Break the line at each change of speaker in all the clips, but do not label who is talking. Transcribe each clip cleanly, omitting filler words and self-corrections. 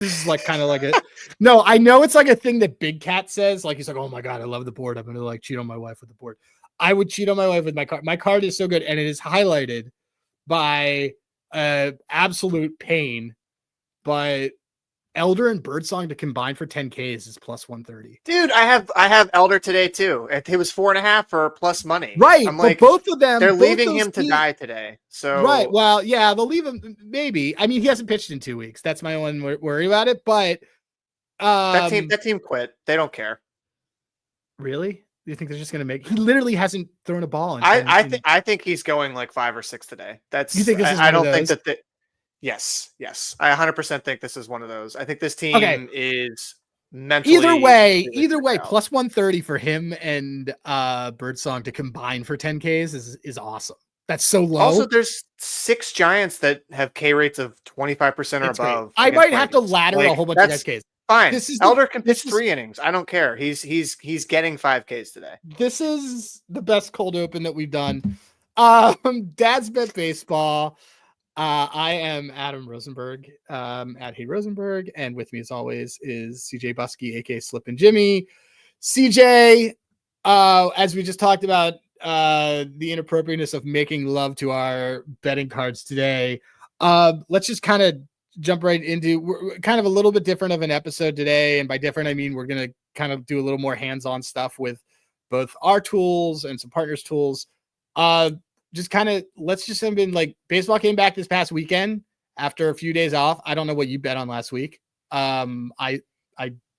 This is like kind of like no, I know it's like a thing that Big Cat says. Like he's like, oh my God, I love the board. I'm going to like cheat on my wife with the board. I would cheat on my wife with my card. My card is so good. And it is highlighted by absolute pain. But Elder and Birdsong to combine for 10Ks is plus 130.
Dude, I have Elder today too. It was 4.5 for plus money.
Right.
I'm like,
but both of them,
they're leaving him to die today. So
right. Well, yeah, they'll leave him. Maybe. I mean, he hasn't pitched in 2 weeks. That's my one worry about it. But
that team quit. They don't care.
Really? You think they're just going to make? He literally hasn't thrown a ball.
I think he's going like 5 or 6 today. That's. You think this is I don't think that. Yes. I 100% think this is one of those. I think this team is mentally.
Either way, plus 130 for him and Birdsong to combine for 10Ks is awesome. That's so low.
Also, there's 6 Giants that have K rates of 25% or above.
I might have to ladder a whole bunch of Ks.
Fine. Elder can pitch 3 innings. I don't care. He's getting 5Ks today.
This is the best cold open that we've done. Dad's Bet Baseball. I am Adam Rosenberg, at Hey Rosenberg, and with me as always is CJ Buskey, aka Slip and Jimmy. CJ, as we just talked about, the inappropriateness of making love to our betting cards today. Let's just kind of jump right into kind of a little bit different of an episode today, and by different I mean we're gonna kind of do a little more hands-on stuff with both our tools and some partners' tools. Just kind of let's just have been like baseball came back this past weekend after a few days off. I don't know what you bet on last week. I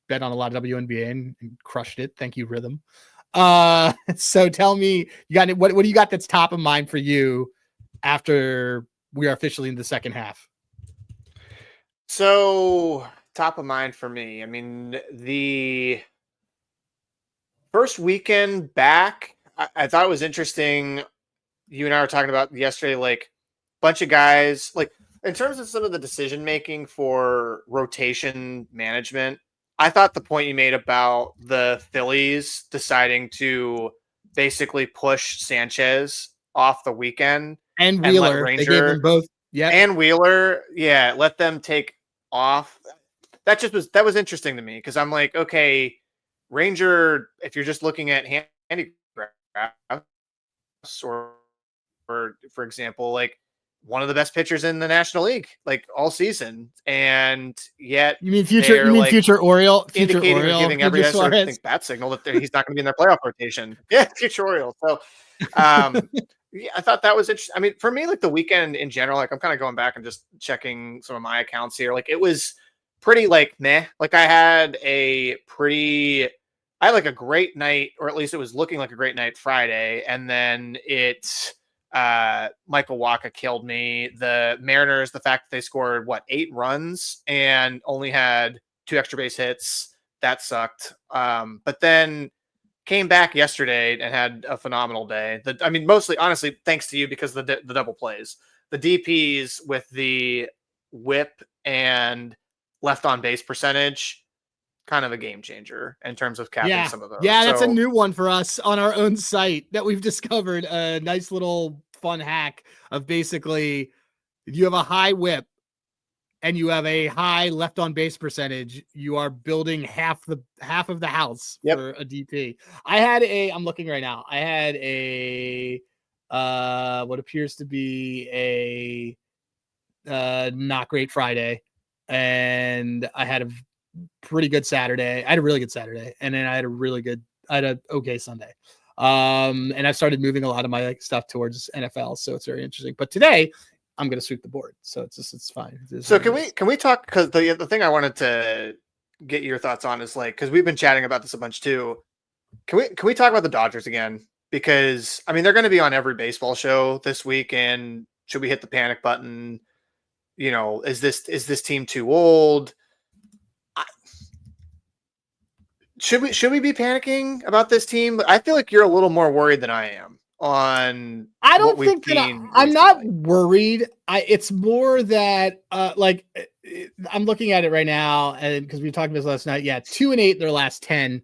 bet on a lot of WNBA and crushed it. Thank you, Rhythm. So tell me, you got what do you got that's top of mind for you after we are officially in the second half?
So top of mind for me, I mean, the first weekend back, I thought it was interesting. You and I were talking about yesterday, like a bunch of guys, like in terms of some of the decision making for rotation management. I thought the point you made about the Phillies deciding to basically push Sanchez off the weekend
and Wheeler, they gave them both,
and Wheeler, let them take off. That was interesting to me because I'm like, okay, Ranger, if you're just looking at handicaps or for example, like one of the best pitchers in the National League, like all season, and yet
you mean future Oriole,
giving every sort of bat signal that he's not going to be in their playoff rotation. Yeah, future Oriole. So, yeah, I thought that was interesting. I mean, for me, like the weekend in general, like I'm kind of going back and just checking some of my accounts here. Like it was pretty like meh. Like I had a great night, or at least it was looking like a great night Friday, and then Michael Wacha killed me. The Mariners, the fact that they scored 8 runs and only had 2 extra base hits, that sucked. But then came back yesterday and had a phenomenal day. Mostly, honestly, thanks to you because the double plays, the DPs with the whip and left on base percentage, kind of a game changer in terms of capping some of those.
Yeah, that's a new one for us on our own site that we've discovered. A nice little fun hack of basically if you have a high whip and you have a high left on base percentage, you are building half of the house for a DP. I'm looking right now. I had what appears to be a not great Friday, and I had a pretty good Saturday. I had a really good Saturday, and then I had an okay Sunday. And I've started moving a lot of my stuff towards NFL, so it's very interesting. But today I'm going to sweep the board, so it's fine.
So can we talk, because the thing I wanted to get your thoughts on is like, because we've been chatting about this a bunch too. Can we talk about the Dodgers again? Because I mean, they're going to be on every baseball show this week, and should we hit the panic button? You know, is this team too old? Should we be panicking about this team? I feel like you're a little more worried than I am on.
I don't think that I'm not worried. It's more that I'm looking at it right now, and because we talked about this last night, 2-8 in their last 10.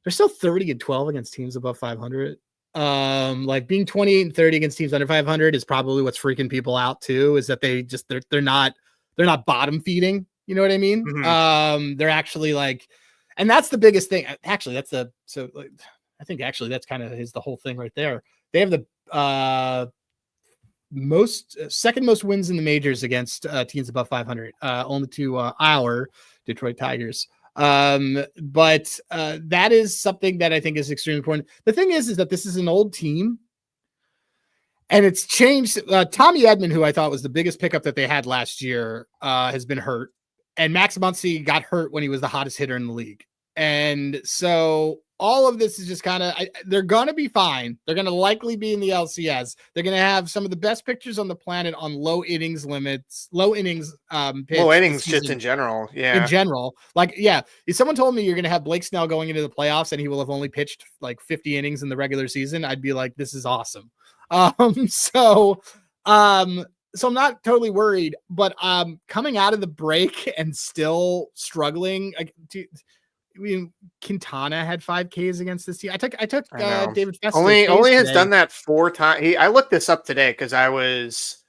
They're still 30-12 against teams above 500. Like being 28-30 against teams under 500 is probably what's freaking people out too. Is that they're not bottom feeding. You know what I mean?
Mhm.
They're actually like, and that's the biggest thing. Actually, I think actually that's kind of is the whole thing right there. They have the second most wins in the majors against teams above 500, only to our Detroit Tigers. But that is something that I think is extremely important. The thing is that this is an old team. And it's changed. Tommy Edman, who I thought was the biggest pickup that they had last year, has been hurt. And Max Muncy got hurt when he was the hottest hitter in the league. And so all of this is just kind of, they're going to be fine. They're going to likely be in the LCS. They're going to have some of the best pitchers on the planet on low innings pitch
Low innings just in general. Yeah.
In general. Like, yeah, if someone told me you're going to have Blake Snell going into the playoffs and he will have only pitched like 50 innings in the regular season, I'd be like, this is awesome. So I'm not totally worried, but coming out of the break and still struggling. Quintana had 5 Ks against this team. I took David Festa.
Only has done that 4 times. I looked this up today because I was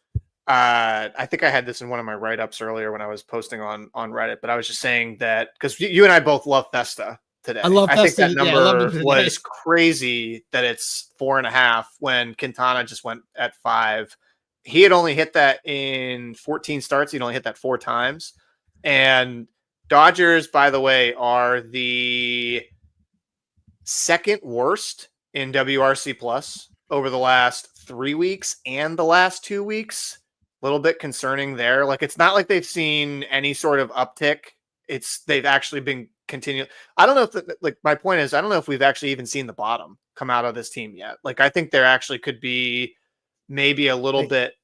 I think I had this in one of my write-ups earlier when I was posting on Reddit, but I was just saying that because you and I both love Festa today. I think that number was crazy that it's 4.5 when Quintana just went at 5. He had only hit that in 14 starts. He'd only hit that 4 times. And Dodgers, by the way, are the second worst in WRC plus over the last 3 weeks and the last 2 weeks. A little bit concerning there. Like, it's not like they've seen any sort of uptick. They've actually been continuing. I don't know if my point is, I don't know if we've actually even seen the bottom come out of this team yet. Like, I think there actually could be maybe a little bit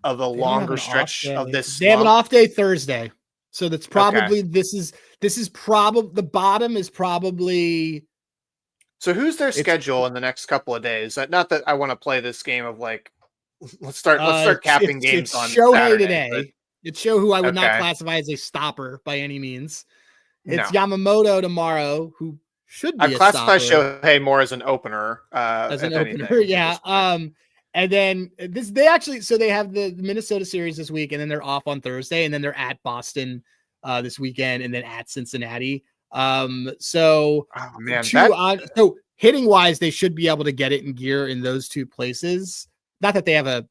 of a longer stretch of this slump.
They have an off day Thursday. So that's probably, this is probably, the bottom is probably.
So who's their schedule in the next couple of days? Not that I want to play this game of like, let's start capping games on
Shohei
Saturday,
today. It's Shohei, who I would not classify as a stopper by any means. It's Yamamoto tomorrow, who should be.
I classify Shohei more as an opener.
As an opener, yeah. And then they have the Minnesota series this week, and then they're off on Thursday, and then they're at Boston this weekend, and then at Cincinnati. So hitting wise, they should be able to get it in gear in those 2 places. Not that they have a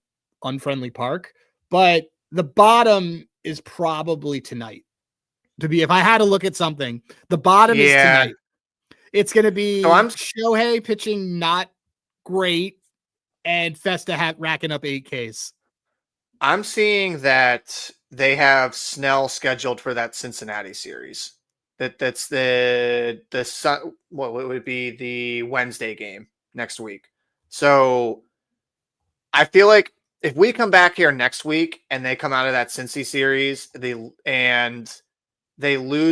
unfriendly park, but the bottom is probably tonight. If I had to look at something, the bottom is tonight. It's going to be Shohei pitching not great and Festa racking up 8 Ks.
I'm seeing that they have Snell scheduled for that Cincinnati series. That's what would be the Wednesday game next week. So I feel like if we come back here next week and they come out of that Cincy series, they lose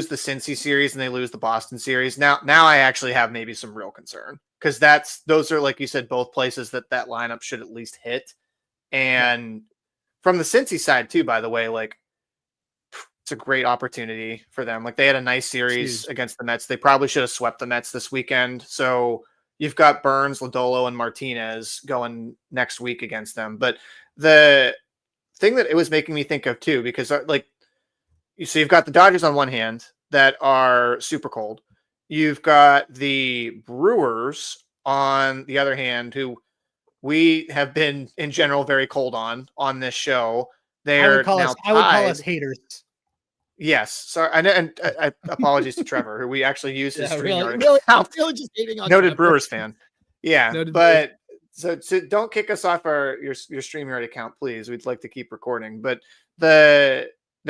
the Cincy series and they lose the Boston series. Now I actually have maybe some real concern because those are, like you said, both places that lineup should at least hit. And from the Cincy side too, by the way, like, it's a great opportunity for them. Like, they had a nice series against the Mets. They probably should have swept the Mets this weekend. So you've got Burns, Lodolo, and Martinez going next week against them. But the thing that it was making me think of too, because like, so you've got the Dodgers on one hand that are super cold. You've got the Brewers on the other hand, who we have been in general very cold on this show.
I would call us haters.
Yes. Sorry. And apologies to Trevor, who we actually used his StreamYard
account. Really just hating on
Noted
Trevor.
Brewers fan. Yeah. But so don't kick us off your StreamYard account, please. We'd like to keep recording. But they're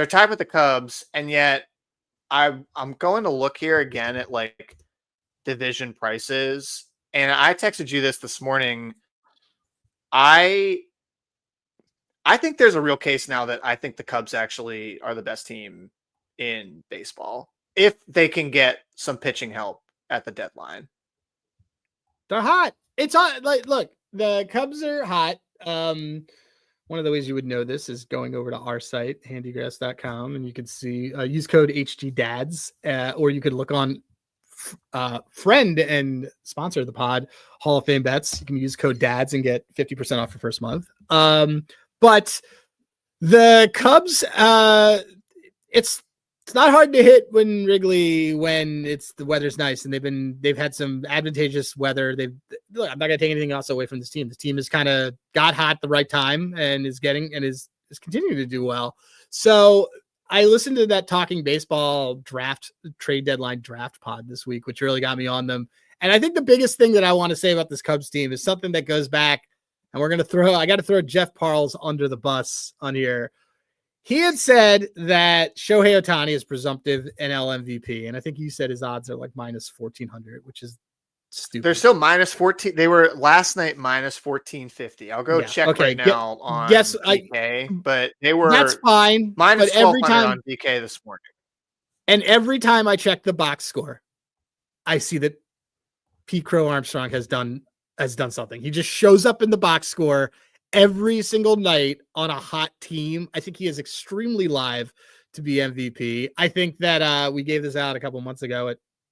tied with the Cubs, and yet I'm going to look here again at like division prices. And I texted you this morning. I think there's a real case now that I think the Cubs actually are the best team in baseball if they can get some pitching help at the deadline.
They're hot. It's hot. Like, look, the Cubs are hot. One of the ways you would know this is going over to our site, handygrass.com, and you can see use code HGDads, or you could look on friend and sponsor of the pod, Hall of Fame Bets. You can use code DADS and get 50% off your first month. But the Cubs, It's not hard to hit when the weather's nice, and they've had some advantageous weather. Look, I'm not gonna take anything else away from this team. This team has kind of got hot at the right time and is continuing to do well. So I listened to that Talking Baseball trade deadline draft pod this week, which really got me on them. And I think the biggest thing that I want to say about this Cubs team is something that goes back, and I got to throw Jeff Parles under the bus on here. He had said that Shohei Ohtani is presumptive NL MVP, and I think you said his odds are like minus 1,400, which is stupid.
They're still minus 14. They were last night minus 1450. I'll go check right now on DK, but they were
that's fine.
Minus 1,200 on DK this morning.
And every time I check the box score, I see that Pete Crow Armstrong has done something. He just shows up in the box score every single night on a hot team. I think he is extremely live to be MVP. I think that we gave this out a couple months ago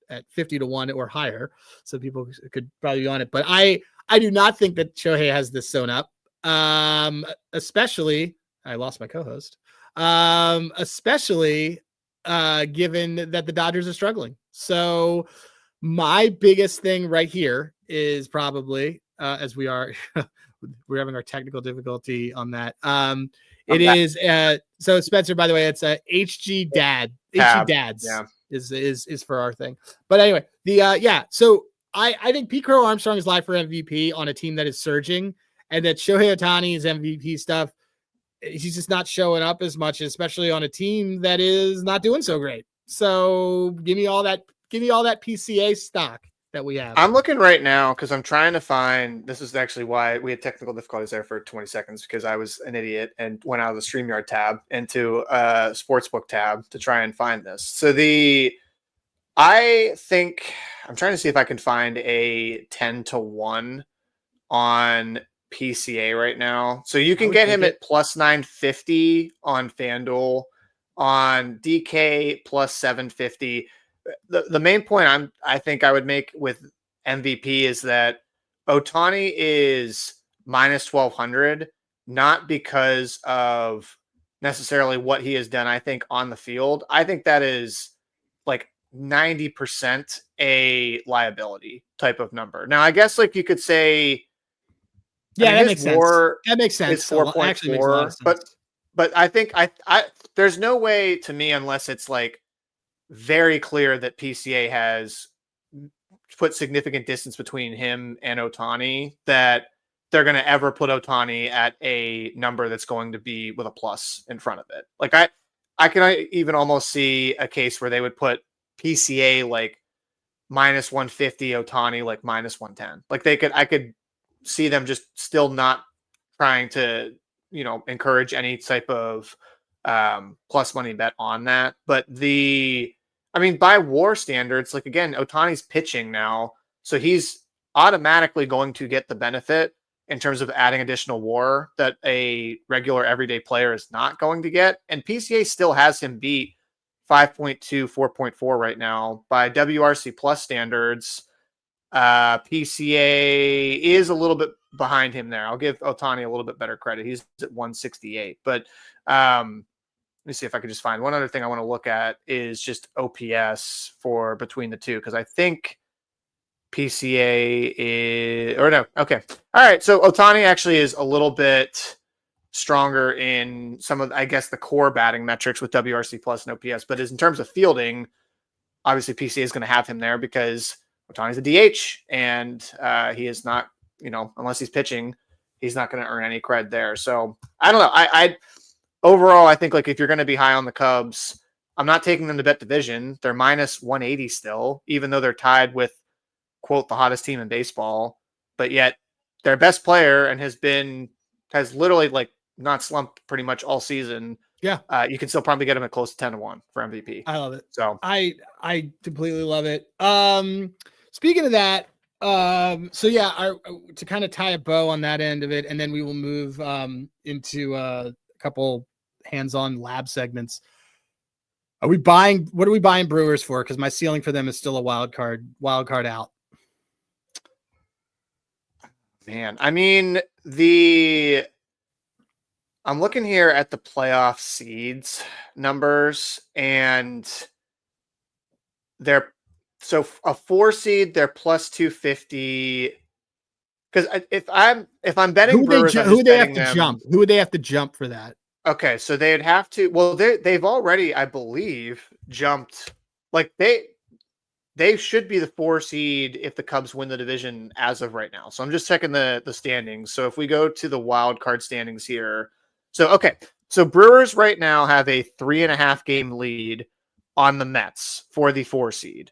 at 50-1 or higher, so people could probably be on it. But I do not think that Shohei has this sewn up. Especially, I lost my co-host. Especially given that the Dodgers are struggling. So my biggest thing right here is probably as we're having our technical difficulty on that. So Spencer, by the way, it's a HG Dads is for our thing. But anyway, so I think Pete Crow Armstrong is live for MVP on a team that is surging, and that Shohei Ohtani's MVP stuff, he's just not showing up as much, especially on a team that is not doing so great. So give me all that PCA stock that we have.
I'm looking right now because I'm trying to find. This is actually why we had technical difficulties there for 20 seconds, because I was an idiot and went out of the StreamYard tab into a Sportsbook tab to try and find this. So I think I'm trying to see if I can find a 10-1 on PCA right now. So you can get him at plus 950 on FanDuel, on DK plus 750. The main point I think I would make with MVP is that Ohtani is minus 1,200, not because of necessarily what he has done, I think, on the field. I think that is like 90% a liability type of number. Now, I guess like you could say,
that makes sense. That makes sense.
It's 4.4, but I think I there's no way to me, unless it's like very clear that PCA has put significant distance between him and Ohtani, that they're going to ever put Ohtani at a number that's going to be with a plus in front of it. Like I can even almost see a case where they would put PCA like minus 150, Ohtani like minus 110. Like I could see them just still not trying to, encourage any type of plus money bet on that. But by WAR standards, like again, Ohtani's pitching now, so he's automatically going to get the benefit in terms of adding additional WAR that a regular everyday player is not going to get. And PCA still has him beat 5.2, 4.4 right now by WRC plus standards. PCA is a little bit behind him there. I'll give Ohtani a little bit better credit. He's at 168, but let me see if I could just find one other thing I want to look at is just OPS for between the two, because I think PCA is, or no, okay. All right, so Ohtani actually is a little bit stronger in some of, I guess, the core batting metrics with WRC plus and OPS, but in terms of fielding, obviously PCA is going to have him there because Ohtani's a DH, and he is not, unless he's pitching, he's not going to earn any cred there. So I don't know. Overall, I think like if you're going to be high on the Cubs, I'm not taking them to bet division. They're minus 180 still, even though they're tied with, quote, the hottest team in baseball. But yet their best player and has literally like not slumped pretty much all season.
Yeah.
You can still probably get him at close to 10-1 for MVP.
I love it.
So
I completely love it. Speaking of that, to kind of tie a bow on that end of it, and then we will move into a couple hands-on lab segments. What are we buying Brewers for? Because my ceiling for them is still a wild card out.
Man, I mean, the I'm looking here at the playoff seeds numbers, and they're so a 4 seed, they're plus 250. Because if I'm betting Brewers, I'm
Who
just
would they have
betting
to
them.
jump? Who would they have to jump for that?
Okay, so they'd have to. Well, they've already, I believe, jumped. Like they should be the 4 seed if the Cubs win the division as of right now. So I'm just checking the standings. So if we go to the wild card standings here, so Brewers right now have a 3.5 game lead on the Mets for the 4 seed.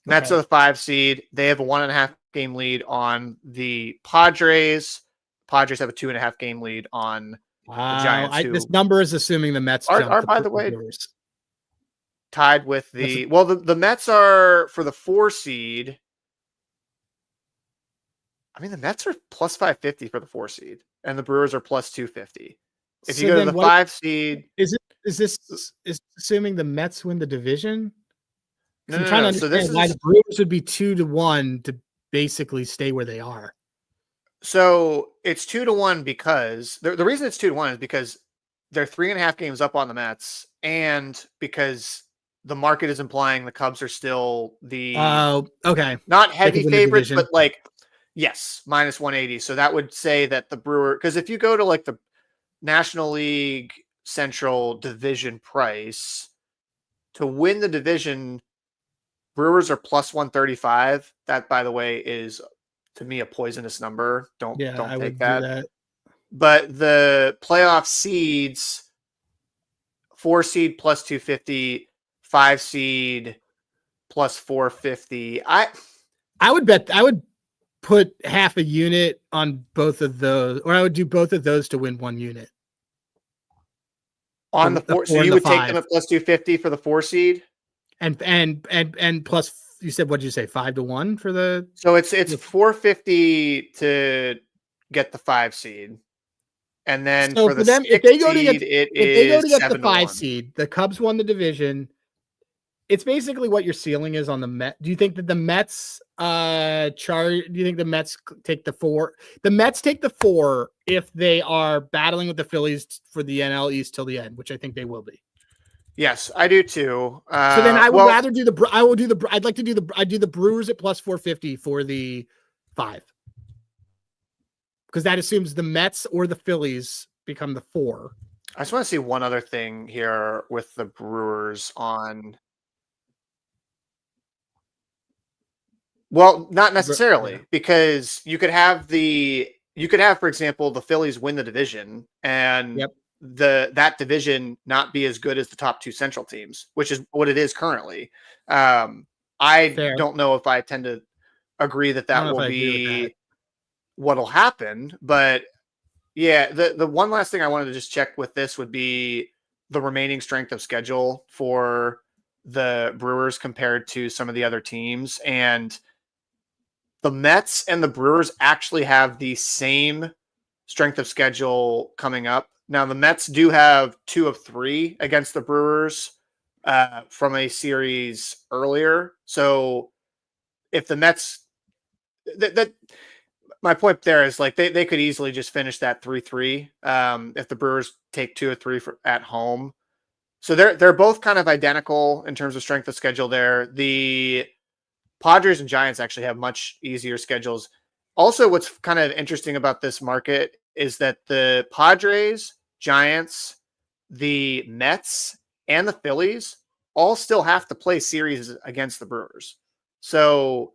Mets are the 5 seed. They have a 1.5 game lead on the Padres. Padres have a 2.5 game lead on the Giants.
This number is assuming the Mets
are by the way
Brewers.
Tied with the Mets are for the 4 seed. I mean, the Mets are plus 550 for the 4 seed, and the Brewers are plus 250. If you go to the 5 seed,
is this assuming the Mets win the division?
No,
I'm trying to understand why the Brewers would be 2-1 to basically stay where they are.
So it's 2-1 because the reason it's 2-1 is because they're 3.5 games up on the Mets, and because the market is implying the Cubs are still the not heavy favorites, but like yes, minus 180. So that would say that the Brewer, because if you go to like the National League Central Division price to win the division, Brewers are plus 135. That, by the way, is to me a poisonous number. Don't take that. But the playoff seeds, 4 seed plus 250, 5 seed plus 450. I
would put half a unit on both of those, or I would do both of those to win 1 unit.
On the 4, so you would take them at plus 250 for the 4 seed?
And plus, you said, what did you say, 5-1 for the?
So it's 450 to get the 5 seed, and then for the them, if they go to get
the 5 seed, the Cubs won the division. It's basically what your ceiling is on the Mets. Do you think that the Mets do you think the Mets take the 4? The Mets take the 4 if they are battling with the Phillies for the NL East till the end, which I think they will be.
Yes, I do too.
So then I would rather do the. I'd like to do the Brewers at plus 450 for the 5, because that assumes the Mets or the Phillies become the 4.
I just want to see one other thing here with the Brewers on. Well, not necessarily, because you could have, for example, the Phillies win the division and that division not be as good as the top 2 Central teams, which is what it is currently. I don't know if I tend to agree that will be what'll happen, but yeah, the one last thing I wanted to just check with this would be the remaining strength of schedule for the Brewers compared to some of the other teams. And the Mets and the Brewers actually have the same strength of schedule coming up. Now, the Mets do have 2 of 3 against the Brewers from a series earlier. So if the Mets, my point there is like they could easily just finish that 3-3 if the Brewers take 2 or 3 at home. So they're both kind of identical in terms of strength of schedule there. The Padres and Giants actually have much easier schedules. Also, what's kind of interesting about this market is that the Padres, Giants, the Mets, and the Phillies all still have to play series against the Brewers. So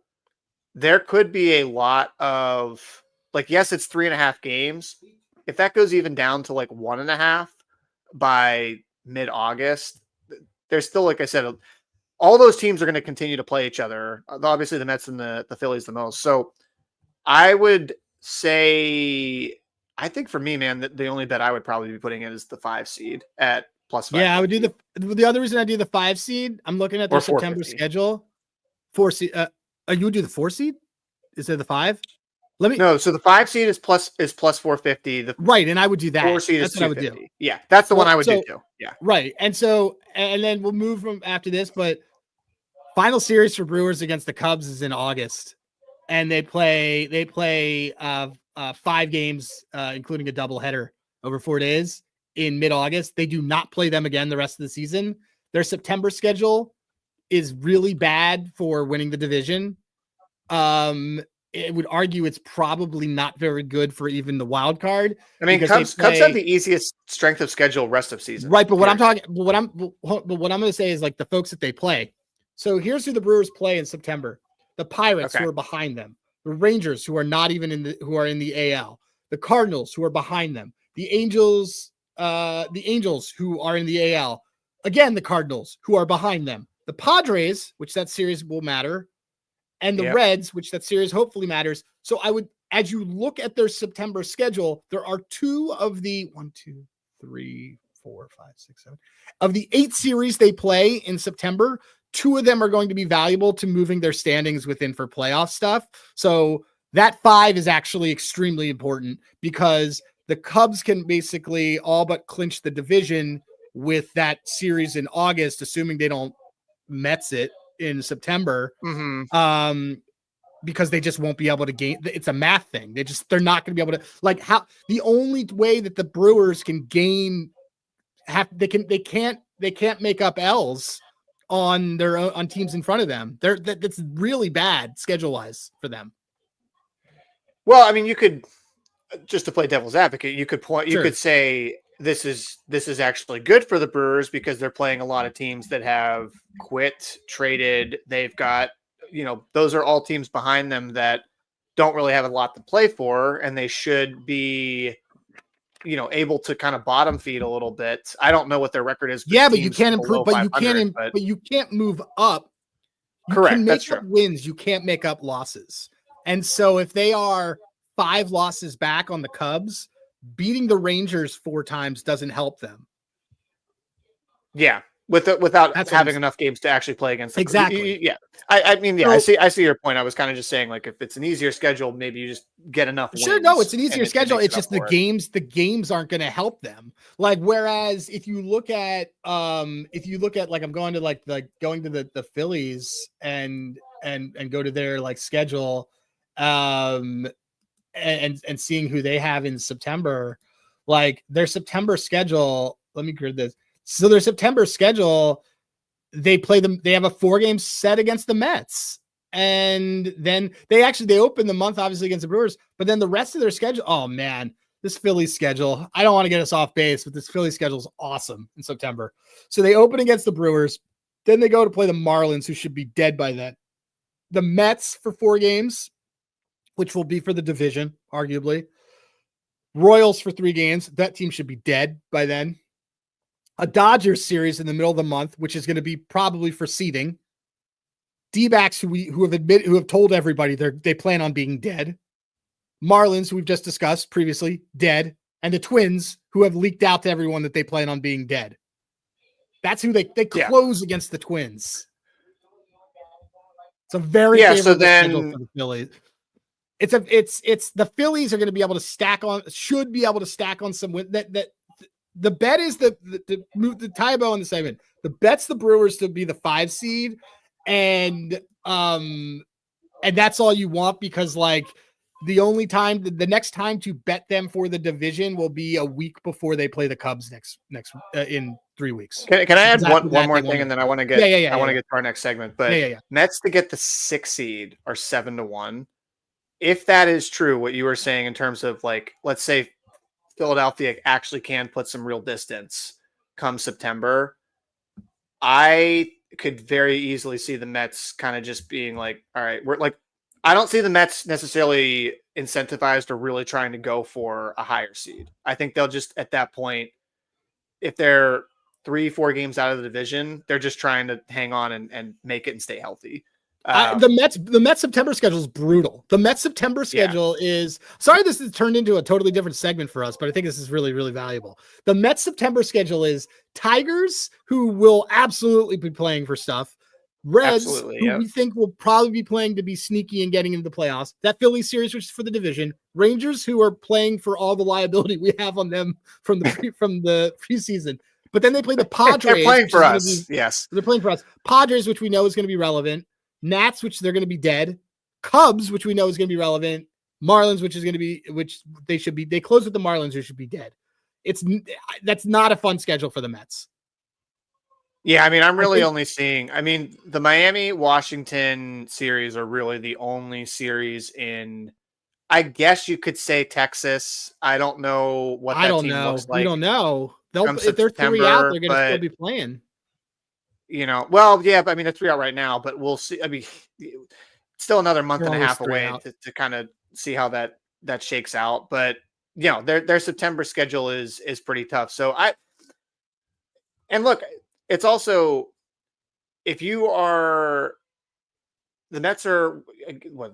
there could be a lot of, like, yes, it's 3.5 games. If that goes even down to like 1.5 by mid-August, there's still, like I said, all those teams are going to continue to play each other. Obviously, the Mets and the Phillies the most. So I would say, I think for me, man, the only bet I would probably be putting in is the 5 seed at plus 5.
Yeah, I would do the other reason I do the 5 seed. I'm looking at their September schedule. 4 seed. You would do the 4 seed instead of the 5?
No, so the 5 seed is plus 450.
Right, and I would do that.
4 seed is 250. What I would do. Yeah, that's the one I would do too. Yeah.
Right. And then we'll move from after this, but final series for Brewers against the Cubs is in August. And they play 5 games, including a doubleheader over 4 days. in mid-August. They do not play them again the rest of the season. Their September schedule is really bad for winning the division. It would argue it's probably not very good for even the wild card.
I mean, Cubs have the easiest strength of schedule rest of season.
Right, but what I'm going to say is like the folks that they play. So here's who the Brewers play in September: the Pirates, who are behind them; the Rangers, who are not even who are in the AL; the Cardinals, who are behind them; the Angels, who are in the AL. Again, the Cardinals, who are behind them; the Padres, which that series will matter, and the Reds, which that series hopefully matters. So as you look at their September schedule, there are 2 of the 8 series they play in September. 2 of them are going to be valuable to moving their standings within for playoff stuff. So that 5 is actually extremely important because the Cubs can basically all but clinch the division with that series in August, assuming they don't Mets it in September. Because they just won't be able to gain. It's a math thing. They're not going to be able to the only way that the Brewers can gain they can't make up L's on their own, on teams in front of them. That's really bad schedule wise for them.
Well, I mean, you could, just to play devil's advocate, you could say this is actually good for the Brewers because they're playing a lot of teams that have quit, traded. They've got, those are all teams behind them that don't really have a lot to play for, and they should be, able to kind of bottom feed a little bit. I don't know what their record is.
Yeah, but you can't improve, but you can't move up.
Correct. That's true.
Wins. You can't make up losses. And so if they are 5 losses back on the Cubs, beating the Rangers 4 times doesn't help them.
Yeah. Without having enough games to actually play against them.
Exactly.
Yeah. I mean, I see your point. I was kind of just saying, like, if it's an easier schedule, maybe you just get enough wins.
Sure, no, it's an easier schedule. It's just the games aren't going to help them. Like, whereas if you look at like, I'm going to going to the Phillies and go to their like schedule, and seeing who they have in September, like their September schedule, let me grid this. So their September schedule, they have a 4-game set against the Mets. And then they open the month obviously against the Brewers, but then the rest of their schedule, oh man, this Phillies schedule, I don't want to get us off base, but this Phillies schedule is awesome in September. So they open against the Brewers, then they go to play the Marlins, who should be dead by then. The Mets for 4 games, which will be for the division, arguably. Royals for 3 games. That team should be dead by then. A Dodgers series in the middle of the month, which is going to be probably for seeding. D-backs who have told everybody they plan on being dead. Marlins, who we've just discussed previously, dead. And the Twins, who have leaked out to everyone that they plan on being dead. That's who they close against the Twins. It's a very favorable schedule for the Phillies. It's the Phillies are going to be able to stack on some win. That the bet is the move the Tybo in the segment. The bet's the Brewers to be the 5 seed, and that's all you want, because like the next time to bet them for the division will be a week before they play the Cubs next in 3 weeks.
Can I add one more thing, and then I want to get get to our next segment. But Mets to get the 6 seed are 7-1. If that is true, what you were saying in terms of like, let's say Philadelphia actually can put some real distance come September, I could very easily see the Mets kind of just being like, all right, I don't see the Mets necessarily incentivized or really trying to go for a higher seed. I think they'll just, at that point, if they're 3-4 games out of the division, they're just trying to hang on and make it and stay healthy.
The Mets September schedule is brutal. The Mets September schedule is, sorry, this has turned into a totally different segment for us, but I think this is really, really valuable. The Mets September schedule is Tigers, who will absolutely be playing for stuff. Reds, who we think will probably be playing to be sneaky and getting into the playoffs. That Phillies series, which is for the division. Rangers, who are playing for all the liability we have on them from the preseason. But then they play the Padres.
They're playing for us. Yes.
They're playing for us. Padres, which we know is going to be relevant. Nats, which they're going to be dead. Cubs, which we know is going to be relevant. Marlins, which they close with the Marlins, who should be dead. That's not a fun schedule for the Mets.
Yeah, I mean, I'm really only seeing. I mean, the Miami-Washington series are really the only series in. I guess you could say Texas. I don't know what that team looks like.
We don't know. If they're 3 out, they're going to still be playing.
Well, yeah, but I mean, they're 3 out right now, but we'll see. I mean, still another month and a half away to kind of see how that shakes out. But their September schedule is pretty tough. So look, it's also if you are. The Mets are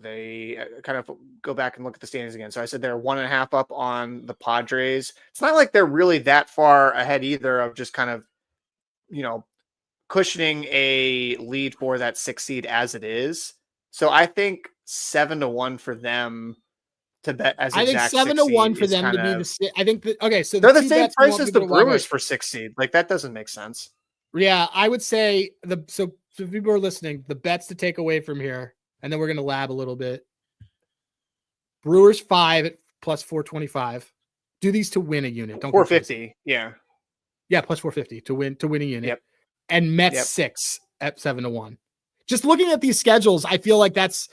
they kind of go back and look at the standings again. So I said they're 1.5 up on the Padres. It's not like they're really that far ahead either of just kind of, cushioning a lead for that 6 seed as it is. So I think 7-1 for them to bet as exact 6 seed. I think 7-1 for them to be the. I think okay. So they're the same price as the Brewers for 6 seed. Like that doesn't make sense.
Yeah, I would say so if people are listening, the bets to take away from here, and then we're going to lab a little bit. Brewers 5 at plus 425. Do these to win a unit. Don't
450. Yeah.
Yeah, plus 450 to win a unit.
Yep.
And Mets 6 at 7-1. Just looking at these schedules, I feel like that's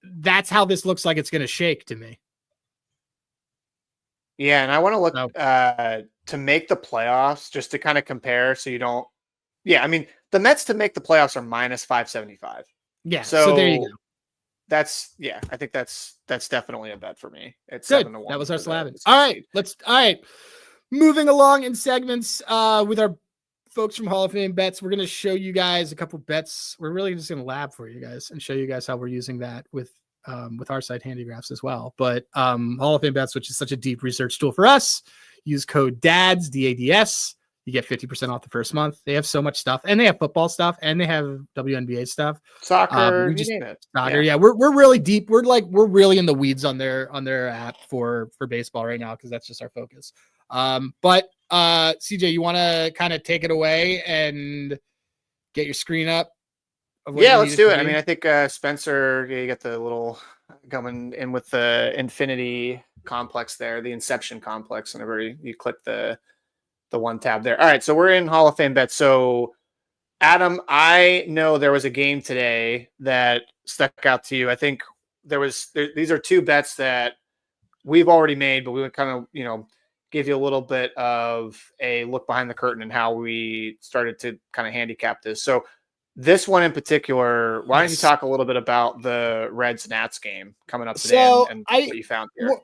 that's how this looks like it's going to shake to me.
Yeah, and I want to look to make the playoffs just to kind of compare so you don't. Yeah, I mean, the Mets to make the playoffs are minus 575.
Yeah, so there you go.
I think that's definitely a bet for me. It's
good.
7-1.
That was our slabbing. All right. Moving along in segments with our folks from Hall of Fame Bets, we're going to show you guys a couple bets. We're really just going to lab for you guys and show you guys how we're using that with our site Handigraphs as well. But Hall of Fame Bets, which is such a deep research tool for us, use code DADS, DADS. You get 50% off the first month. They have so much stuff, and they have football stuff, and they have WNBA stuff,
soccer.
Soccer. Yeah, we're really deep. We're really in the weeds on their app for baseball right now because that's just our focus. But CJ, you want to kind of take it away and get your screen up?
Yeah, let's do it. I mean, I think Spencer, you get the little coming in with the infinity complex there, the Inception complex. Whenever you click the one tab there. All right, so we're in Hall of Fame Bets. So, Adam, I know there was a game today that stuck out to you. I think these are 2 bets that we've already made, but we would kind of, give you a little bit of a look behind the curtain and how we started to kind of handicap this. So this one in particular, why don't you talk a little bit about the Reds-Nats game coming up today and what you found here?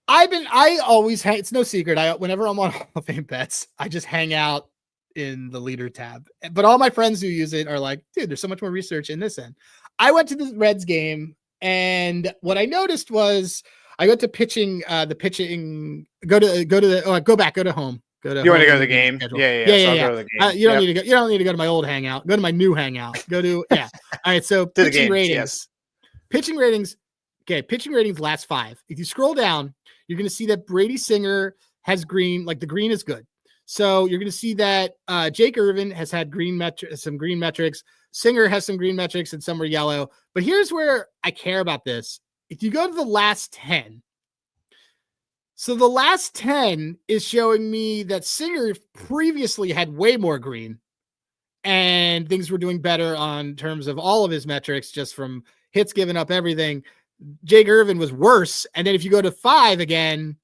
I always it's no secret. Whenever I'm on Hall of Fame Bets, I just hang out in the leader tab. But all my friends who use it are like, dude, there's so much more research in this end. I went to the Reds game, and what I noticed was I went to pitching. Go to home.
You want to go to the game?
Yeah. I'll go to the game. You don't need to go. You don't need to go to my old hangout. Go to my new hangout. All right. So pitching ratings. Yes. Pitching ratings. Okay. Pitching ratings last 5. If you scroll down, you're going to see that Brady Singer has green. Like the green is good. So you're going to see that Jake Irvin has had some green metrics. Singer has some green metrics and some are yellow. But here's where I care about this. If you go to the last 10, so the last 10 is showing me that Singer previously had way more green and things were doing better on terms of all of his metrics, just from hits given up, everything. Jake Irvin was worse. And then if you go to 5 again,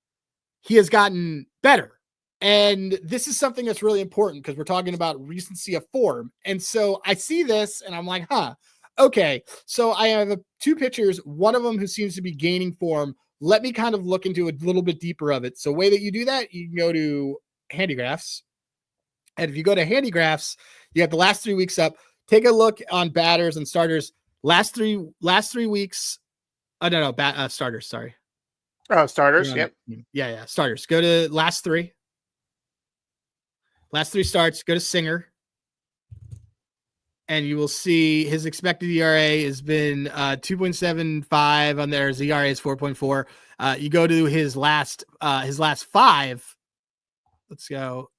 he has gotten better. And this is something that's really important because we're talking about recency of form. And so I see this and I'm like, okay. So I have 2 pitchers, one of them who seems to be gaining form. Let me kind of look into a little bit deeper of it. So way that you do that, you can go to Handigraphs. And if you go to Handigraphs, you have the last 3 weeks up. Take a look on batters and starters. Last three weeks. Starters. Sorry.
Oh, starters. Yep.
Yeah. Starters. Go to last 3. Last 3 starts. Go to Singer. And you will see his expected ERA has been 2.75 on there. His ERA is 4.4. You go to his last 5. Let's go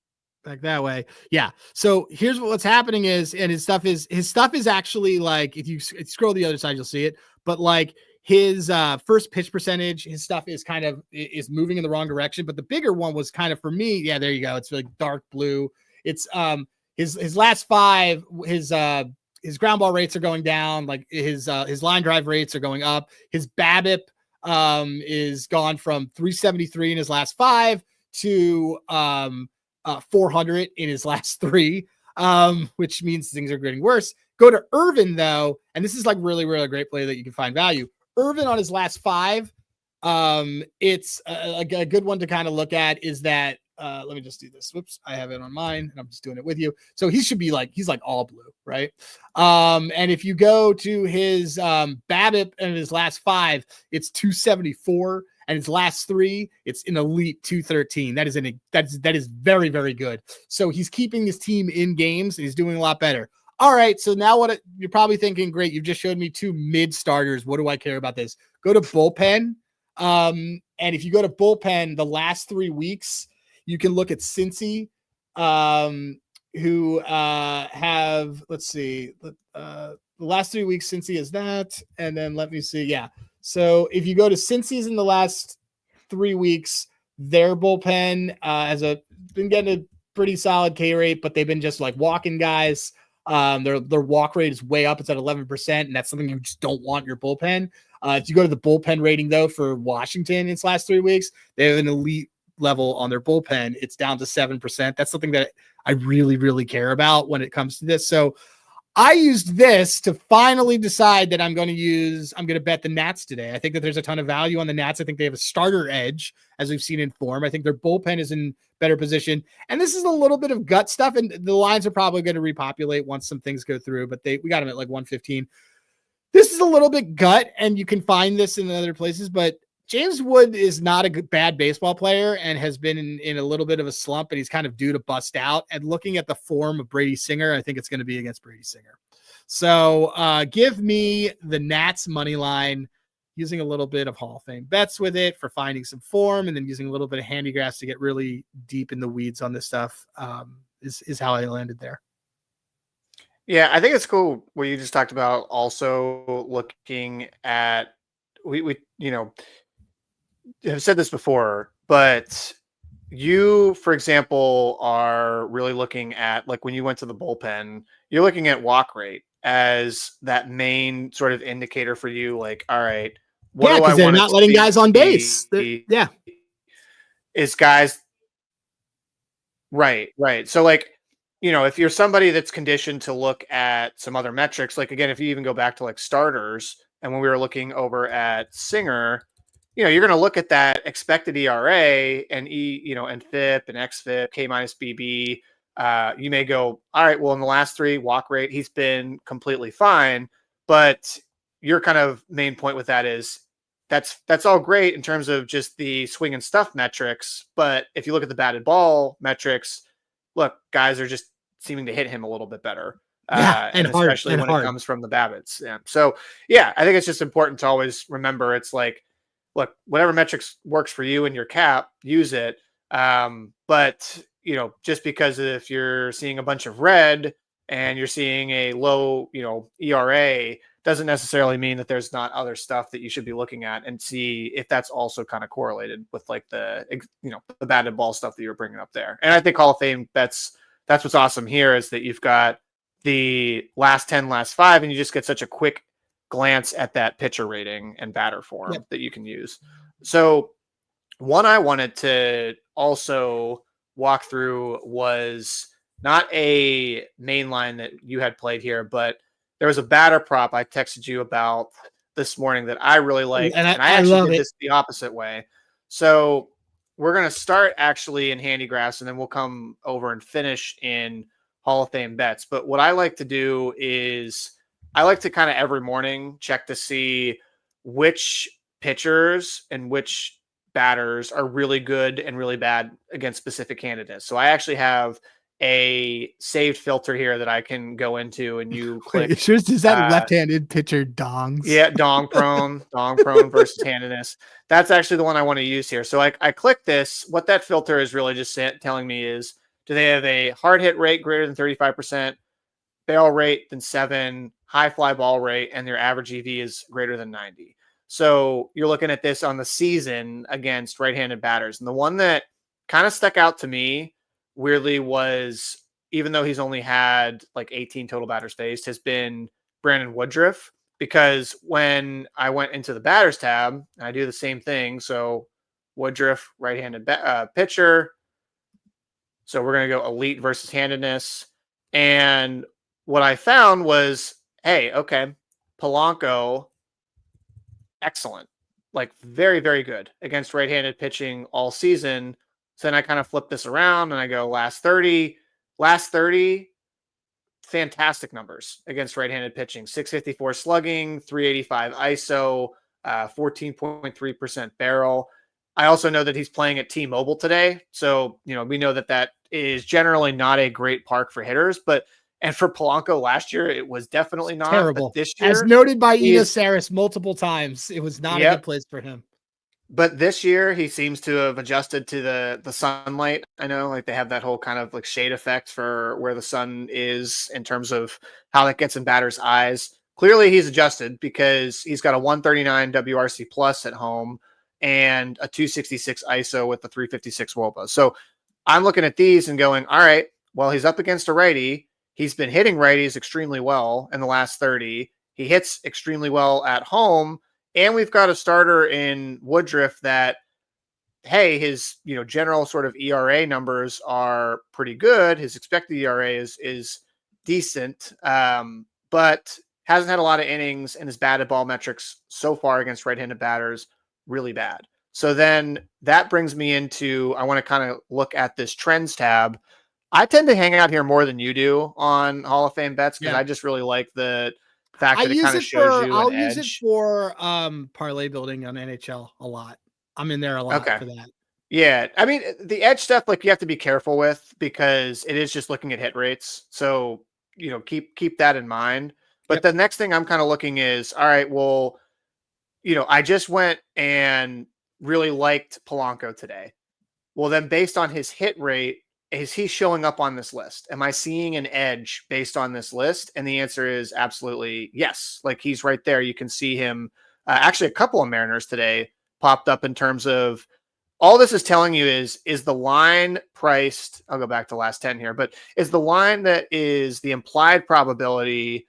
back that way. Yeah. So here's what's happening is, and his stuff is actually like, if you scroll the other side, you'll see it. But like his first pitch percentage, his stuff is moving in the wrong direction. But the bigger one was kind of, for me, yeah, there you go. It's like dark blue. It's his last 5, his ground ball rates are going down. Like his line drive rates are going up. His BABIP is gone from 373 in his last 5 to 400 in his last 3, which means things are getting worse. Go to Irvin, though, and this is like really, really great play that you can find value. Irvin on his last 5, it's a good one to kind of look at is that, let me just do this. Whoops, I have it on mine, and I'm just doing it with you. So he should be like, he's like all blue, right? And if you go to his BABIP in his last 5, it's 274. And his last 3, it's an elite 213. That is very, very good. So he's keeping his team in games, and he's doing a lot better. All right, so now you're probably thinking, great, you've just showed me 2 mid starters. What do I care about this? Go to bullpen. And if you go to bullpen, the last 3 weeks, you can look at Cincy, who have, let's see, the last 3 weeks, Cincy is that. And then let me see. Yeah. So if you go to Cincy's in the last 3 weeks, their bullpen has been getting a pretty solid K rate, but they've been just like walking guys. Their walk rate is way up. It's at 11%, and that's something you just don't want in your bullpen. If you go to the bullpen rating, though, for Washington in its last 3 weeks, they have an elite level on their bullpen. It's down to 7%. That's something that I really, really care about when it comes to this. So I used this to finally decide that I'm going to bet the Nats today. I think that there's a ton of value on the Nats. I think they have a starter edge, as we've seen in form. I think their bullpen is in better position. And this is a little bit of gut stuff, and the lines are probably going to repopulate once some things go through, but we got them at like 115. This is a little bit gut, and you can find this in other places, but James Wood is not a bad baseball player and has been in a little bit of a slump, and he's kind of due to bust out. And looking at the form of Brady Singer, I think it's going to be against Brady Singer. So give me the Nats money line, using a little bit of Hall of Fame bets with it for finding some form, and then using a little bit of handy graphs to get really deep in the weeds on this stuff is how I landed there.
Yeah, I think it's cool what you just talked about. Also looking at, we have said this before, but you, for example, are really looking at, like, when you went to the bullpen, you're looking at walk rate as that main sort of indicator for you. Like, all right, what do I want?
They're not letting guys on base. Yeah.
Is guys. Right. So, like, if you're somebody that's conditioned to look at some other metrics, like, again, if you even go back to like starters, and when we were looking over at Singer, you're going to look at that expected ERA and and FIP and XFIP, K minus BB. You may go, all right, well, in the last 3 walk rate, he's been completely fine. But your kind of main point with that is that's all great in terms of just the swing and stuff metrics. But if you look at the batted ball metrics, look, guys are just seeming to hit him a little bit better. And especially when it comes from the BABIPs. Yeah. So, yeah, I think it's just important to always remember, it's like, look, whatever metrics works for you and your cap, use it. But, just because if you're seeing a bunch of red and you're seeing a low, ERA, doesn't necessarily mean that there's not other stuff that you should be looking at and see if that's also kind of correlated with like the batted ball stuff that you're bringing up there. And I think Hall of Fame bets, that's what's awesome here, is that you've got the last 10, last 5, and you just get such a quick glance at that pitcher rating and batter form that you can use. So one I wanted to also walk through was not a main line that you had played here, but there was a batter prop I texted you about this morning that I really liked, and I actually did this the opposite way. So we're going to start actually in handy graphs, and then we'll come over and finish in Hall of Fame bets. But what I like to do is I like to kind of every morning check to see which pitchers and which batters are really good and really bad against specific candidates. So I actually have a saved filter here that I can go into, and you click.
Wait, sure, is that left-handed pitcher dongs?
Yeah, dong prone versus handedness. That's actually the one I want to use here. So I click this. What that filter is really just telling me is, do they have a hard hit rate greater than 35%, barrel rate than 7, high fly ball rate, and their average EV is greater than 90. So you're looking at this on the season against right-handed batters. And the one that kind of stuck out to me weirdly was, even though he's only had like 18 total batters faced, has been Brandon Woodruff. Because when I went into the batters tab, I do the same thing. So Woodruff, right-handed pitcher. So we're going to go elite versus handedness. And what I found was, hey, okay, Polanco, excellent. Like very, very good against right-handed pitching all season. So then I kind of flip this around and I go last 30, fantastic numbers against right-handed pitching. 654 slugging, 385 ISO, 14.3% barrel. I also know that he's playing at T-Mobile today. So, we know that is generally not a great park for hitters, and for Polanco last year, it was definitely not.
Terrible.
But this year,
as noted by Ina Saris multiple times, it was not a good place for him.
But this year, he seems to have adjusted to the sunlight. I know, like, they have that whole kind of like shade effect for where the sun is in terms of how that gets in batters' eyes. Clearly, he's adjusted because he's got a 139 WRC plus at home and a 266 ISO with the 356 WOBA. So I'm looking at these and going, all right, well, he's up against a righty. He's been hitting righties extremely well in the last 30. He hits extremely well at home. And we've got a starter in Woodruff that, hey, his general sort of ERA numbers are pretty good. His expected ERA is decent, but hasn't had a lot of innings, and his batted ball metrics so far against right-handed batters really bad. So then that brings me into, I want to kind of look at this trends tab. I tend to hang out here more than you do on Hall of Fame bets because I just really like the fact that it kind of shows you
I'll
an
use
edge.
it for parlay building on NHL a lot. I'm in there a lot for that.
Yeah. I mean, the edge stuff, like, you have to be careful with because it is just looking at hit rates. So, keep that in mind. But the next thing I'm kind of looking is, all right, well, I just went and really liked Polanco today. Well, then based on his hit rate, is he showing up on this list? Am I seeing an edge based on this list? And the answer is absolutely yes. Like, he's right there. You can see him. Actually, a couple of Mariners today popped up in terms of all this is telling you is the line priced. I'll go back to last 10 here, but is the line that is the implied probability.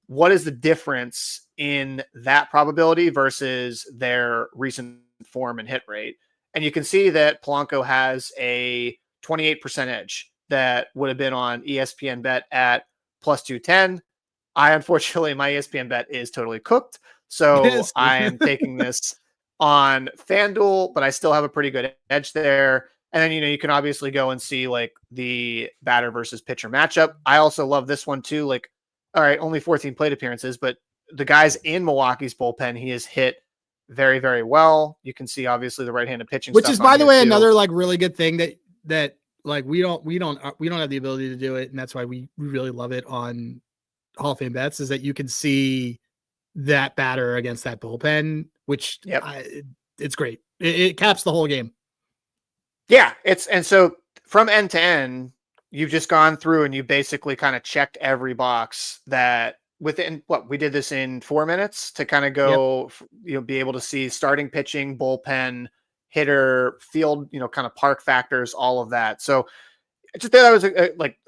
What is the difference in that probability versus their recent form and hit rate? And you can see that Polanco has a 28% edge that would have been on ESPN bet at plus 210. Unfortunately, my ESPN bet is totally cooked. So I am taking this on FanDuel, but I still have a pretty good edge there. And then, you can obviously go and see like the batter versus pitcher matchup. I also love this one too. Like, all right, only 14 plate appearances, but the guys in Milwaukee's bullpen, he has hit very, very well. You can see obviously the right-handed pitching,
which is, by the way, another like really good thing that like we don't have the ability to do it, and that's why we really love it on Hall of Fame bets, is that you can see that batter against that bullpen, which it's great. It caps the whole game.
Yeah, and so from end to end, you've just gone through and you basically kind of checked every box that within we did this in 4 minutes to kind of go, be able to see starting pitching, bullpen, hitter, field, kind of park factors, all of that. So I just thought that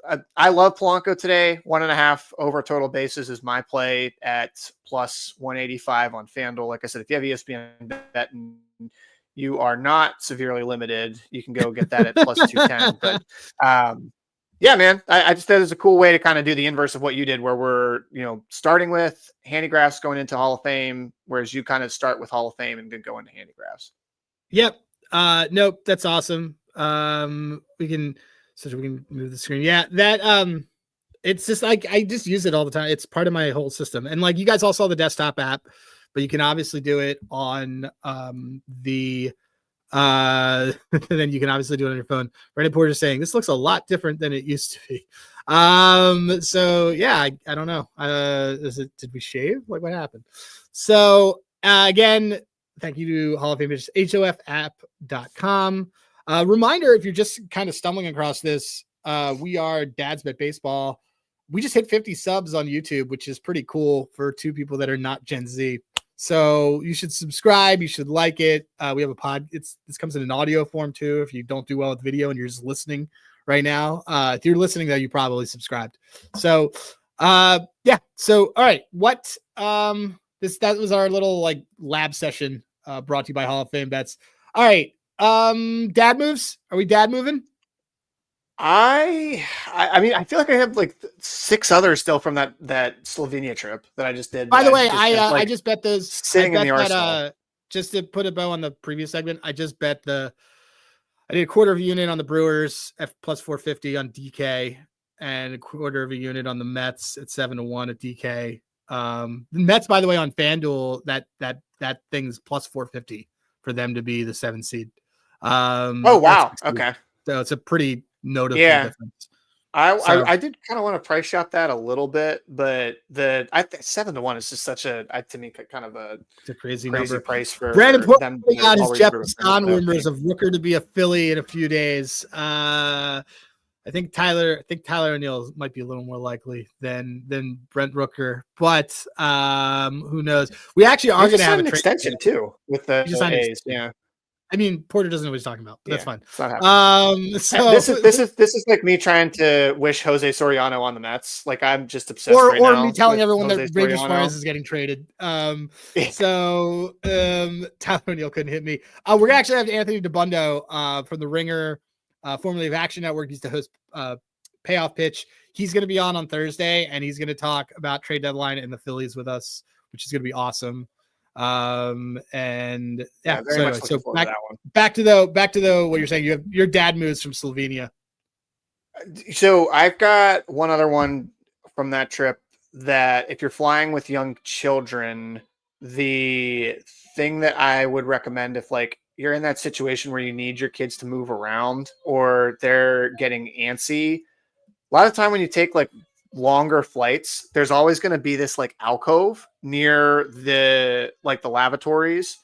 was I love Polanco today. 1.5 over total bases is my play at plus 185 on FanDuel. Like I said, if you have ESPN bet and you are not severely limited, you can go get that at plus 210. But yeah, man, I just thought it was a cool way to kind of do the inverse of what you did, where we're, starting with handigraphs going into Hall of Fame, whereas you kind of start with Hall of Fame and then go into handigraphs.
Yep. Nope. That's awesome. We can move the screen. Yeah. That, it's just like, I just use it all the time. It's part of my whole system. And like, you guys all saw the desktop app, but you can obviously do it on, then you can obviously do it on your phone. Brandon Porter saying this looks a lot different than it used to be. So yeah, I don't know. Did we shave? Like, what happened? So again, thank you to Hall of Fame, HOFapp.com. Reminder, if you're just kind of stumbling across this, we are Dad's Bet Baseball. We just hit 50 subs on YouTube, which is pretty cool for two people that are not Gen Z. So you should subscribe. You should like it. We have a pod. This comes in an audio form too. If you don't do well with video and you're just listening right now, if you're listening though, you probably subscribed. So, yeah. So, all right. That was our little like lab session, brought to you by Hall of Fame Bets. All right. Dad moves. Are we dad moving?
I mean, I feel like I have like 6 others still from that Slovenia trip that I just did.
By the way, I just bet those
sitting in the arsenal.
Just to put a bow on the previous segment, I just bet I did a quarter of a unit on the Brewers at plus 450 on DK and a quarter of a unit on the Mets at 7-1 at DK. The Mets, by the way, on FanDuel, that thing's plus 450 for them to be the 7th seed.
Oh wow, okay.
So it's a pretty notable difference.
I did kind of want to price shop that a little bit, but 7-1 is just such to me kind of it's
a crazy number.
Price for
Brandon putting out his Jefferson rumors of Rooker to be a Philly in a few days. I think Tyler O'Neill might be a little more likely than Brent Rooker, but who knows? We actually are going to have an
extension too with the A's. Yeah.
I mean, Porter doesn't know what he's talking about, but that's fine.
It's not happening. So this is like me trying to wish Jose Soriano on the Mets. Like I'm just obsessed right now.
Or me telling everyone that Ranger Suarez is getting traded. So Tyler O'Neill couldn't hit me. We're gonna actually have Anthony DeBundo from the Ringer, formerly of Action Network. He's to host Payoff Pitch. He's gonna be on Thursday, and he's gonna talk about trade deadline and the Phillies with us, which is gonna be awesome. And so back to the what you're saying. You have your dad moves from Slovenia.
So I've got one other one from that trip that if you're flying with young children, the thing that I would recommend if like you're in that situation where you need your kids to move around or they're getting antsy, a lot of time when you take like longer flights, there's always going to be this like alcove near the lavatories.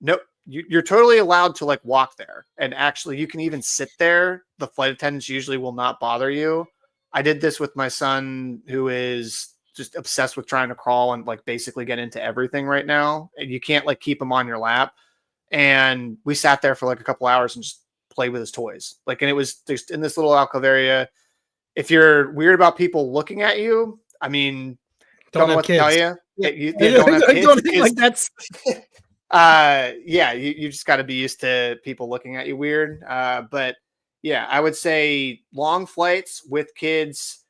Nope. You're totally allowed to like walk there, and actually you can even sit there. The flight attendants usually will not bother you. I did this with my son who is just obsessed with trying to crawl and like basically get into everything right now. And you can't like keep him on your lap. And we sat there for like a couple hours and just played with his toys. Like, and it was just in this little alcove area. If you're weird about people looking at you, I mean, don't know what to tell you. You don't have kids.
Don't think like that's.
You just got to be used to people looking at you weird. But yeah, I would say long flights with kids.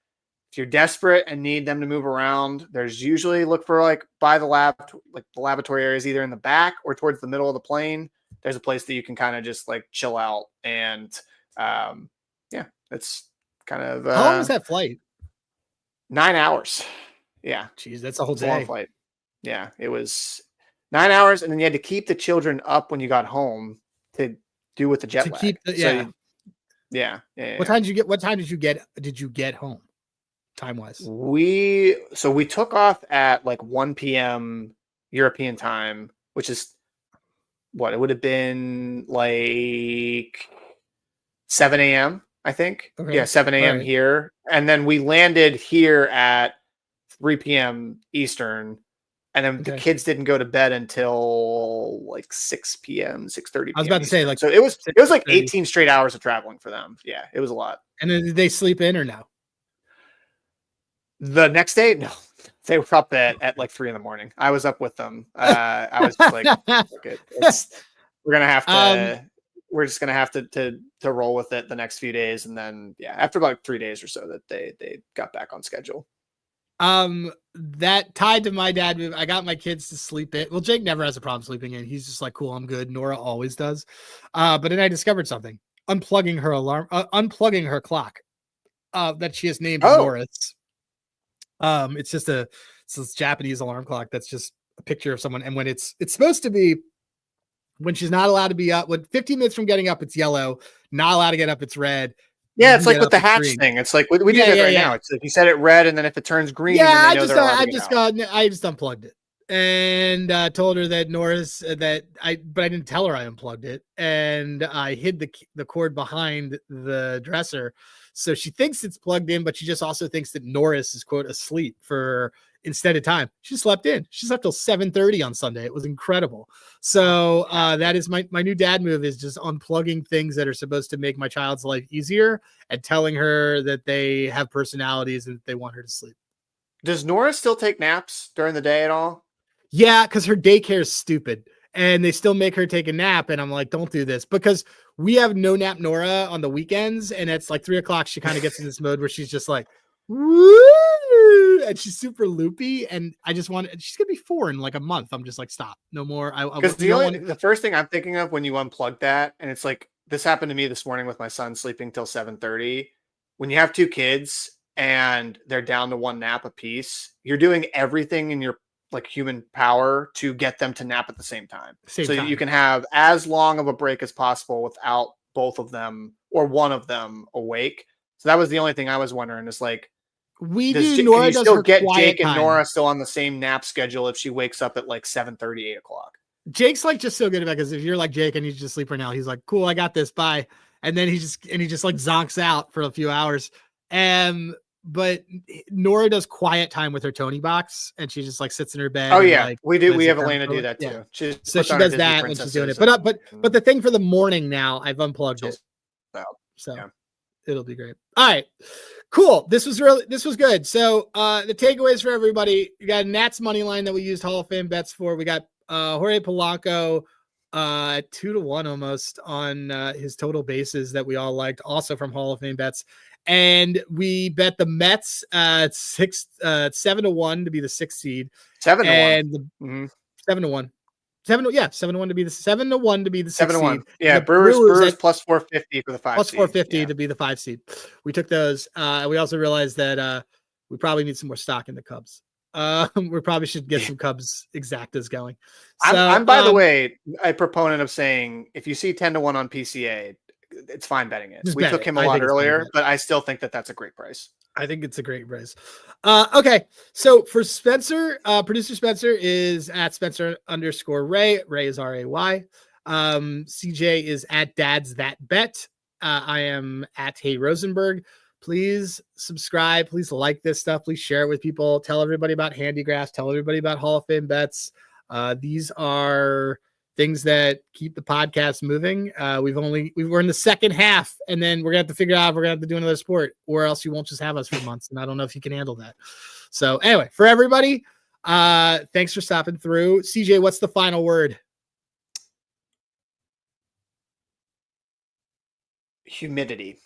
If you're desperate and need them to move around, there's usually look for like by the the laboratory areas, either in the back or towards the middle of the plane. There's a place that you can kind of just like chill out and it's kind of
how long was that flight?
9 hours. Yeah.
Jeez, that's a whole day.
Long flight. Yeah, it was 9 hours, and then you had to keep the children up when you got home to do with the jet lag.
What time did you get home? Time wise?
We took off at like 1 p.m. European time, which is what it would have been like 7 a.m. I think. Okay. Yeah, 7 a.m. Right. Here. And then we landed here at 3 p.m. Eastern. And then the kids didn't go to bed until like 6 p.m., 6:30 p.m.
I was about to say, like,
so it was like 18 straight hours of traveling for them. Yeah, it was a lot.
And then did they sleep in or no?
The next day, no. They were up at like 3 a.m. I was up with them. I was just like, okay, we're just gonna have to roll with it the next few days, and then after about 3 days or so that they got back on schedule.
That tied to my dad move. I got my kids to sleep in. Well, Jake never has a problem sleeping in. He's just like, cool, I'm good. Nora always does. But then I discovered something. Unplugging her clock. That she has named Norris. It's just this Japanese alarm clock that's just a picture of someone. And when it's supposed to be when she's not allowed to be up, when 15 minutes from getting up, it's yellow. Not allowed to get up, it's red.
Yeah, it's like with the hatch thing. It's like we do that right now. It's like you set it red, and then if it turns green, I
just unplugged it and told her that Norris but I didn't tell her I unplugged it, and I hid the cord behind the dresser So she thinks it's plugged in, but she just also thinks that Norris is, quote, asleep for instead of time. She slept in. She slept till 7:30 on Sunday. It was incredible. So that is my new dad move, is just unplugging things that are supposed to make my child's life easier and telling her that they have personalities and that they want her to sleep.
Does Nora still take naps during the day at all?
Yeah, because her daycare is stupid and they still make her take a nap. And I'm like, don't do this, because we have no nap Nora on the weekends. And it's like 3:00. She kind of gets in this mode where she's just like, woo, and she's super loopy. And I just want, she's going to be 4 in like a month. I'm just like, stop, no more.
Because the first thing I'm thinking of when you unplug that, and it's like, this happened to me this morning with my son sleeping till 7:30. When you have 2 kids and they're down to 1 nap apiece, you're doing everything in your like human power to get them to nap at the same time. You can have as long of a break as possible without both of them or one of them awake. So that was the only thing I was wondering, is like, can you still get Jake and Nora still on the same nap schedule if she wakes up at like 7:30, 8 o'clock?
Jake's like just so good about it, because if you're like, Jake, I need you to sleep right now, he's like, cool, I got this, bye. And then he just like zonks out for a few hours. But Nora does quiet time with her Tony box, and she just like sits in her bed.
Oh yeah,
like,
we have Elena do that too.
Yeah. So she does that when she's doing it. But the thing for the morning now, I've unplugged it. So yeah, it'll be great. All right, cool. This was good. So the takeaways for everybody: you got Nats money line that we used Hall of Fame bets for. We got Jorge Polanco 2-1 almost on his total bases that we all liked, also from Hall of Fame bets. And we bet the Mets 7-1 to be the 6th seed.
7-1.
7-1. 7-1 to be the 7-1 to be the 6th seed.
Yeah, Brewers plus 450 for the 5
plus
seed.
450 to be the 5 seed. We took those. We also realized that we probably need some more stock in the Cubs. We probably should get some Cubs exactas going. So,
I'm by the way, a proponent of saying if you see 10-1 on PCA, it's fine betting it. We took him a lot earlier, but I still think that that's a great price.
I think it's a great price. Okay. So for Spencer, producer Spencer is at Spencer_Ray. Ray is RAY. CJ is at Dad's That Bet. I am at Hey Rosenberg. Please subscribe. Please like this stuff. Please share it with people. Tell everybody about Handigraphs. Tell everybody about Hall of Fame bets. These are things that keep the podcast moving. We're in the second half, and then we're gonna have to figure out if we're gonna have to do another sport, or else you won't just have us for months. And I don't know if you can handle that. So anyway, for everybody, thanks for stopping through. CJ, what's the final word?
Humidity.